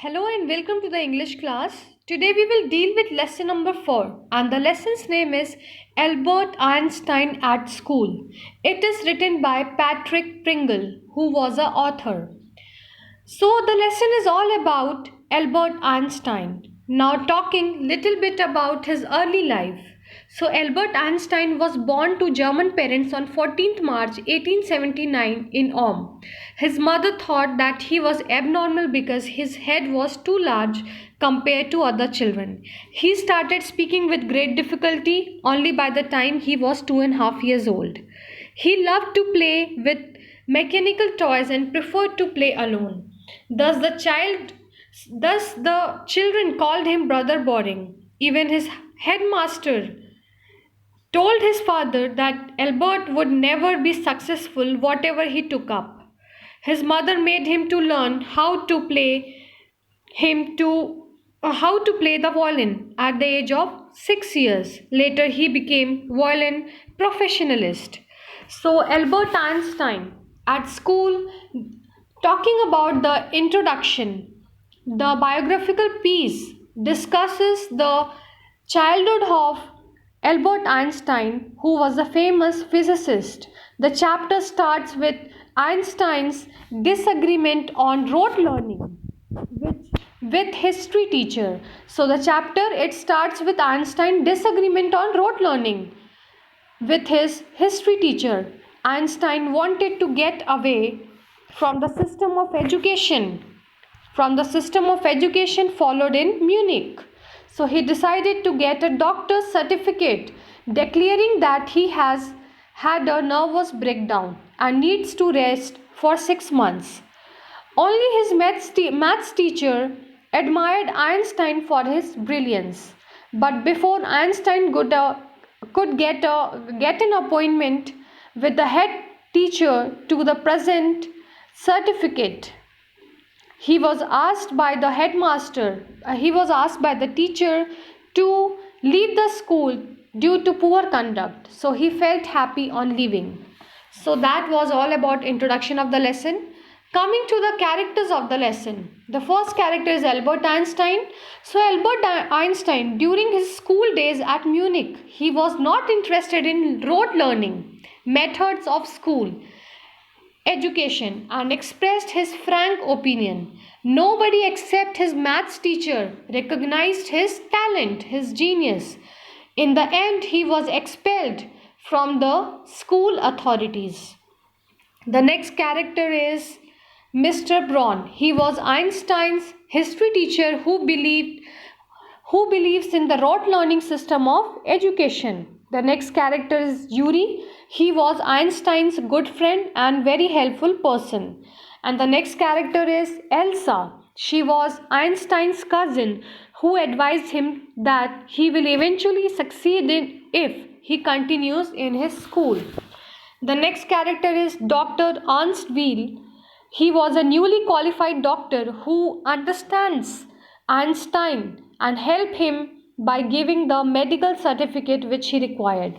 Hello and welcome to the English class. Today we will deal with lesson number 4 and the lesson's name is Albert Einstein at School. It is written by Patrick Pringle, who was a author. So the lesson is all about Albert Einstein. Now talking little bit about his early life. So Albert Einstein was born to German parents on 14th March 1879 in Ulm. His mother thought that he was abnormal because his head was too large compared to other children. He started speaking with great difficulty only by the time he was 2.5 years old. He loved to play with mechanical toys and preferred to play alone. Thus the children called him Brother Boring. Even his headmaster told his father that Albert would never be successful whatever he took up. His mother made him to learn him to how to play the violin at the age of 6 years. Later he became violin professionalist. So Albert Einstein at school, talking about the introduction, the biographical piece discusses the childhood of Albert Einstein, who was a famous physicist. The chapter starts with Einstein's disagreement on rote learning with history teacher. So the chapter it starts with Einstein disagreement on rote learning with his history teacher. Einstein wanted to get away from the system of education followed in Munich. So he decided to get a doctor's certificate declaring that he has had a nervous breakdown and needs to rest for 6 months. Only his maths teacher admired Einstein for his brilliance. But before Einstein could get an appointment with the head teacher to the present certificate, he was asked by the teacher to leave the school due to poor conduct. So he felt happy on leaving. So that was all about introduction of the lesson. Coming to the characters of the lesson. The first character is Albert Einstein. So Albert Einstein, during his school days at Munich, he was not interested in rote learning, methods of school education, and expressed his frank opinion. Nobody except his maths teacher recognized his talent, his genius. In the end, he was expelled from the school authorities. The next character is Mr. Braun. He was Einstein's history teacher who believes in the rote learning system of education. The next character is Yuri. He was Einstein's good friend and very helpful person. And the next character is Elsa. She was Einstein's cousin who advised him that he will eventually succeed if he continues in his school. The next character is Dr. Ernst Weil. He was a newly qualified doctor who understands Einstein and helped him by giving the medical certificate which he required.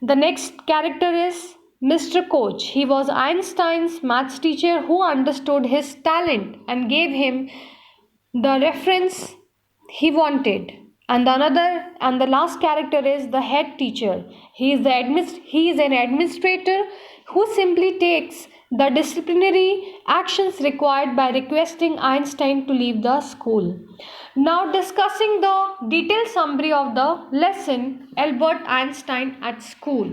The next character is Mr. Koch. He was Einstein's maths teacher who understood his talent and gave him the reference he wanted. And the last character is the head teacher. He is an administrator who simply takes the disciplinary actions required by requesting Einstein to leave the school. Now discussing the detailed summary of the lesson Albert Einstein at school.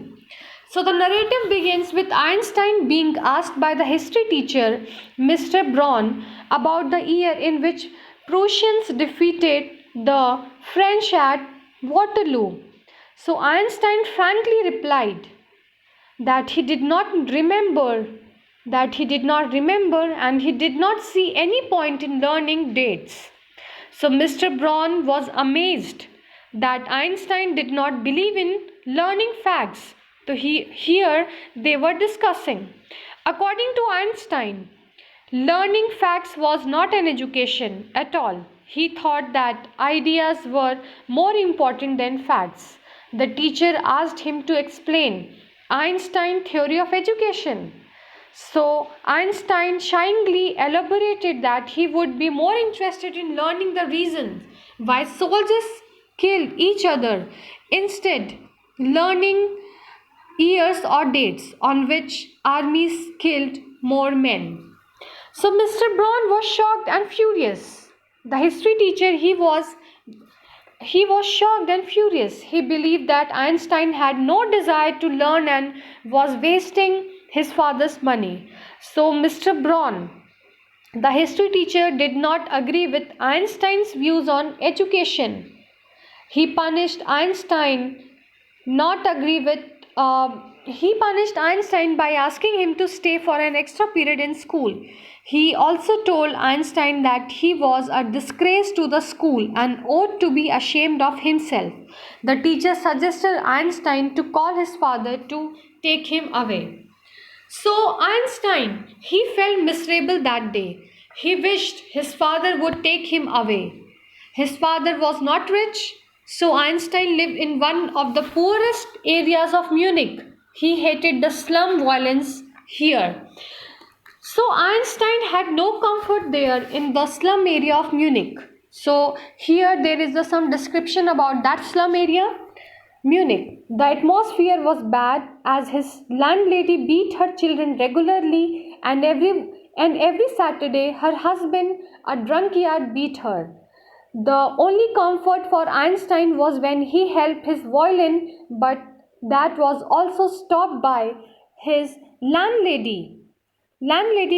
So the narrative begins with Einstein being asked by the history teacher Mr. Braun about the year in which Prussians defeated the French at Waterloo. So Einstein frankly replied that he did not remember and he did not see any point in learning dates. So Mr. Braun was amazed that Einstein did not believe in learning facts. So here they were discussing. According to Einstein, learning facts was not an education at all. He thought that ideas were more important than facts. The teacher asked him to explain Einstein's theory of education. So Einstein shyly elaborated that he would be more interested in learning the reasons why soldiers killed each other, instead learning years or dates on which armies killed more men. So Mr. Braun was shocked and furious. The history teacher, he was shocked and furious. He believed that Einstein had no desire to learn and was wasting his father's money. So Mr. Braun, the history teacher, did not agree with Einstein's views on education. He punished Einstein not agree with he punished Einstein by asking him to stay for an extra period in school. He also told Einstein that he was a disgrace to the school and ought to be ashamed of himself. The teacher suggested Einstein to call his father to take him away. So Einstein, he felt miserable that day. He wished his father would take him away. His father was not rich, so Einstein lived in one of the poorest areas of Munich. He hated the slum violence here. So Einstein had no comfort there in the slum area of Munich. So here there is some description about that slum area. Munich. The atmosphere was bad as his landlady beat her children regularly, and every Saturday her husband, a drunkard, beat her. The only comfort for Einstein was when he helped his violin, but that was also stopped by his landlady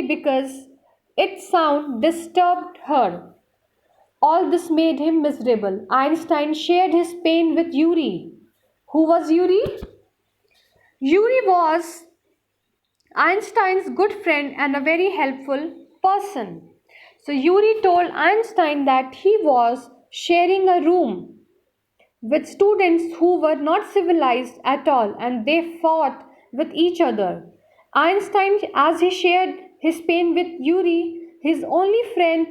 because its sound disturbed her. All this made him miserable. Einstein shared his pain with Yuri. Who was Yuri? Yuri was Einstein's good friend and a very helpful person. So Yuri told Einstein that he was sharing a room with students who were not civilized at all and they fought with each other. Einstein, as he shared his pain with Yuri, his only friend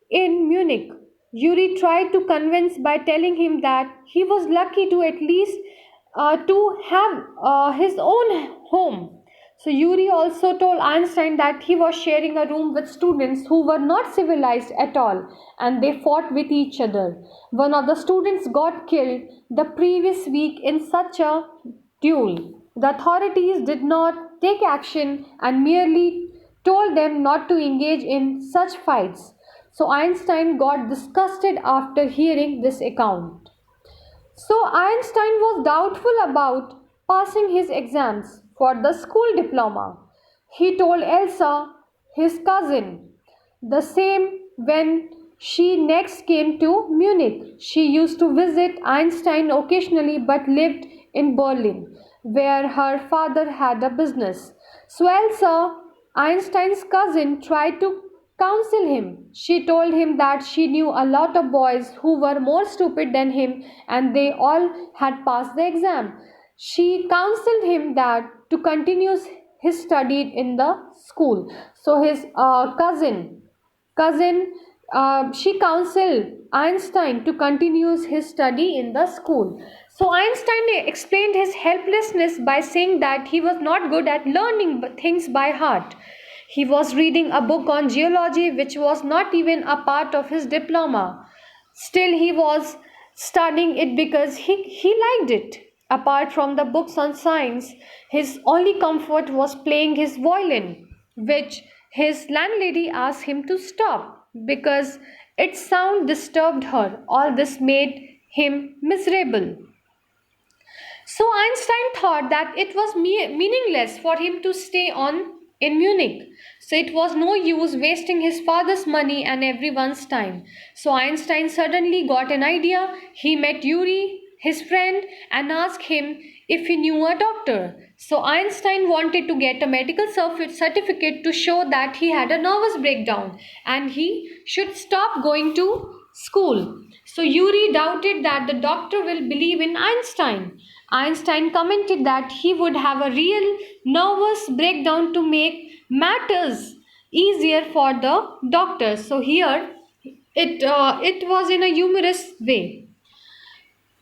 in Munich, Yuri tried to convince by telling him that he was lucky to at least to have his own home. So Yuri also told Einstein that he was sharing a room with students who were not civilized at all and they fought with each other. One of the students got killed the previous week in such a duel. The authorities did not take action and merely told them not to engage in such fights. So Einstein got disgusted after hearing this account. So Einstein was doubtful about passing his exams for the school diploma. He told Elsa, his cousin, the same when she next came to Munich. She used to visit Einstein occasionally but lived in Berlin, where her father had a business. So Elsa, Einstein's cousin, tried to counsel him. She told him that she knew a lot of boys who were more stupid than him and they all had passed the exam. She counseled him that to continue his study in the school. So his cousin, she counseled Einstein to continue his study in the school. So Einstein explained his helplessness by saying that he was not good at learning things by heart. He was reading a book on geology which was not even a part of his diploma. Still, he was studying it because he liked it. Apart from the books on science, his only comfort was playing his violin, which his landlady asked him to stop because its sound disturbed her. All this made him miserable. So Einstein thought that it was meaningless for him to stay on in Munich. So it was no use wasting his father's money and everyone's time. So Einstein suddenly got an idea. He met Yuri, his friend, and asked him if he knew a doctor. So Einstein wanted to get a medical certificate to show that he had a nervous breakdown and he should stop going to school. So Yuri doubted that the doctor will believe in Einstein. Einstein commented that he would have a real nervous breakdown to make matters easier for the doctor. So here it was in a humorous way.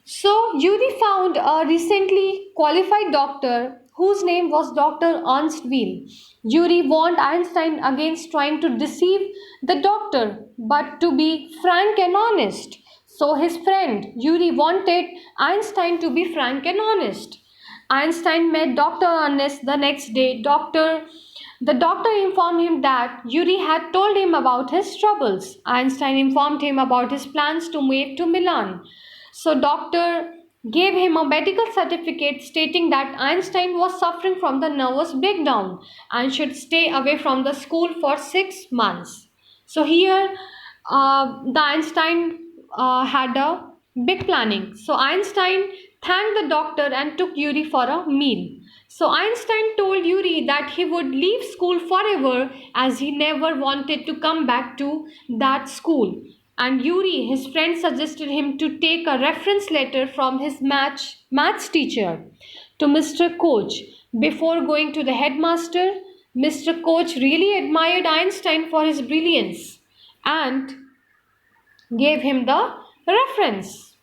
So Yuri found a recently qualified doctor whose name was Dr. Ernst Wheel. Yuri warned Einstein against trying to deceive the doctor, but to be frank and honest. So his friend Yuri wanted Einstein to be frank and honest. Einstein met Dr. Ernest the next day. The doctor informed him that Yuri had told him about his troubles. Einstein informed him about his plans to move to Milan. So doctor gave him a medical certificate stating that Einstein was suffering from the nervous breakdown and should stay away from the school for 6 months. So here the Einstein had a big planning. So Einstein thanked the doctor and took Yuri for a meal. So Einstein told Yuri that he would leave school forever as he never wanted to come back to that school. And Yuri, his friend, suggested him to take a reference letter from his maths teacher to Mr. Koch. Before going to the headmaster, Mr. Koch really admired Einstein for his brilliance and gave him the reference.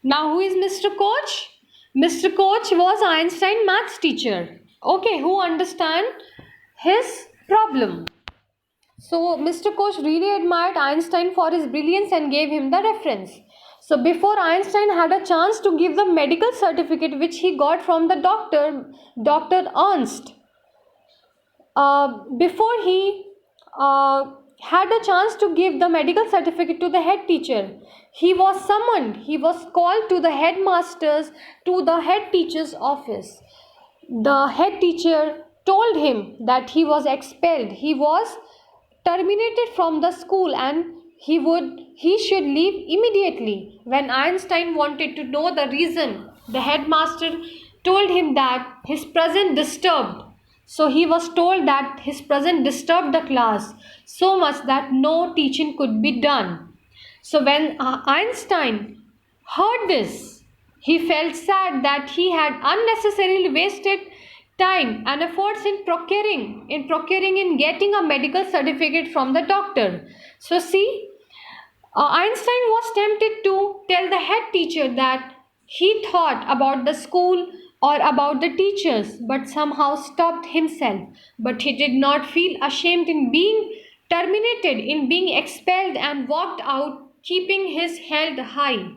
Now, who is Mr. Koch? Mr. Koch was Einstein maths teacher. Okay, who understand his problem? So, Mr. Koch really admired Einstein for his brilliance and gave him the reference. So, before Einstein had a chance to give the medical certificate which he got from the doctor, Dr. Ernst, before he had a chance to give the medical certificate to the head teacher, he was summoned, he was called to the headmaster's, to the head teacher's office. The head teacher told him that he was expelled, he was terminated from the school, and he should leave immediately. When Einstein wanted to know the reason, the headmaster told him that his presence disturbed. So he was told that his presence disturbed the class so much that no teaching could be done. So when Einstein heard this, he felt sad that he had unnecessarily wasted time and efforts in getting a medical certificate from the doctor. So see, Einstein was tempted to tell the head teacher that he thought about the school or about the teachers, but somehow stopped himself. But he did not feel ashamed in being terminated, in being expelled, and walked out, keeping his head high.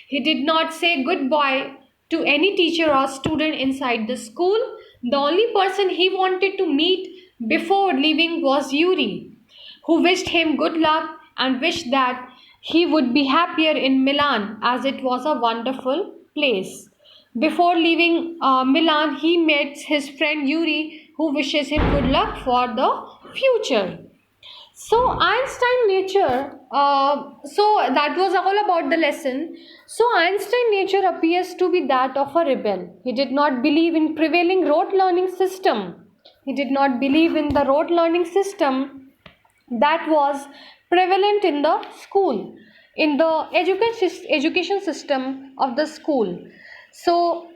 He did not say goodbye to any teacher or student inside the school. The only person he wanted to meet before leaving was Yuri, who wished him good luck and wished that he would be happier in Milan as it was a wonderful place. Before leaving Milan, he meets his friend Yuri, who wishes him good luck for the future. So Einstein nature, so that was all about the lesson. So Einstein nature appears to be that of a rebel. He did not believe in prevailing rote learning system. He did not believe in the rote learning system that was prevalent in the school, in the education system of the school. So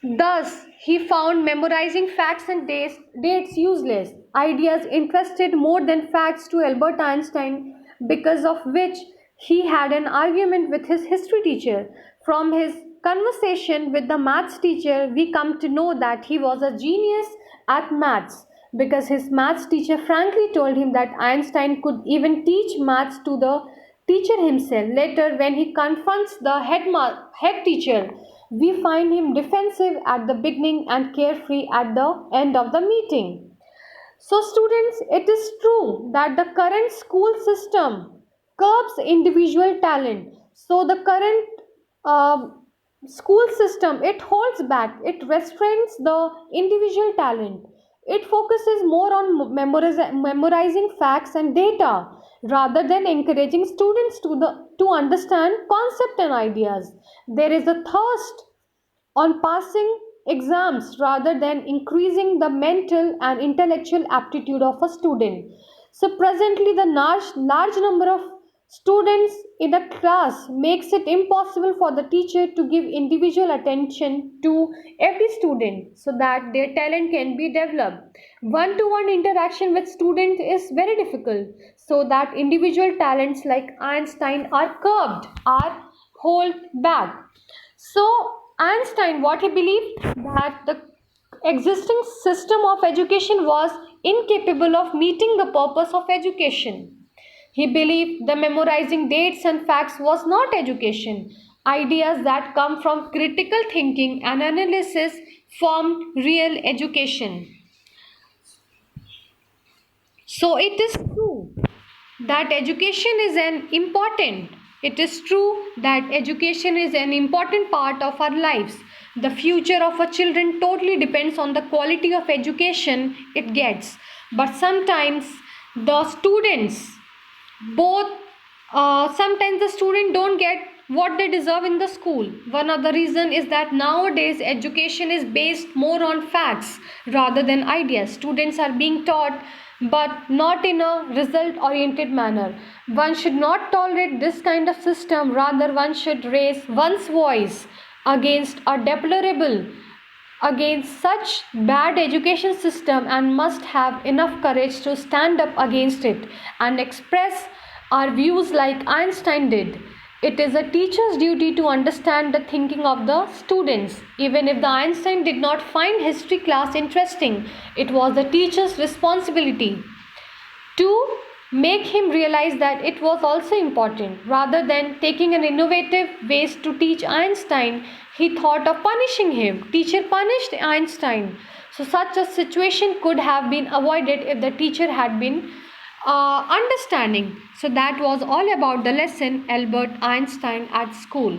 thus, he found memorizing facts and dates useless. Ideas interested more than facts to Albert Einstein, because of which he had an argument with his history teacher. From his conversation with the maths teacher, we come to know that he was a genius at maths, because his maths teacher frankly told him that Einstein could even teach maths to the teacher himself. Later, when he confronts the head teacher, we find him defensive at the beginning and carefree at the end of the meeting. So, students, it is true that the current school system curbs individual talent. So, the current uh, school system, it holds back, it restrains the individual talent. It focuses more on memorizing facts and data rather than encouraging students to understand concept and ideas. There is a thirst on passing exams rather than increasing the mental and intellectual aptitude of a student. So presently the large number of students in a class makes it impossible for the teacher to give individual attention to every student so that their talent can be developed. One to one interaction with students is very difficult, so that individual talents like Einstein are curbed, are held back. So Einstein, what he believed, that the existing system of education was incapable of meeting the purpose of education. He believed the memorizing dates and facts was not education. Ideas that come from critical thinking and analysis formed real education. So it is true that education is an important it is true that education is an important part of our lives. The future of our children totally depends on the quality of education it gets, but sometimes the students both sometimes the student don't get what they deserve in the school. One of the reason is that nowadays education is based more on facts rather than ideas. Students are being taught but not in a result oriented manner. One should not tolerate this kind of system, rather one should raise one's voice against a deplorable against such bad education system and must have enough courage to stand up against it and express our views like Einstein did. It is a teacher's duty to understand the thinking of the students. Even if the Einstein did not find history class interesting, it was the teacher's responsibility to make him realize that it was also important. Rather than taking an innovative ways to teach Einstein, he thought of punishing him. Teacher punished Einstein. So such a situation could have been avoided if the teacher had been understanding. So that was all about the lesson Albert Einstein at school.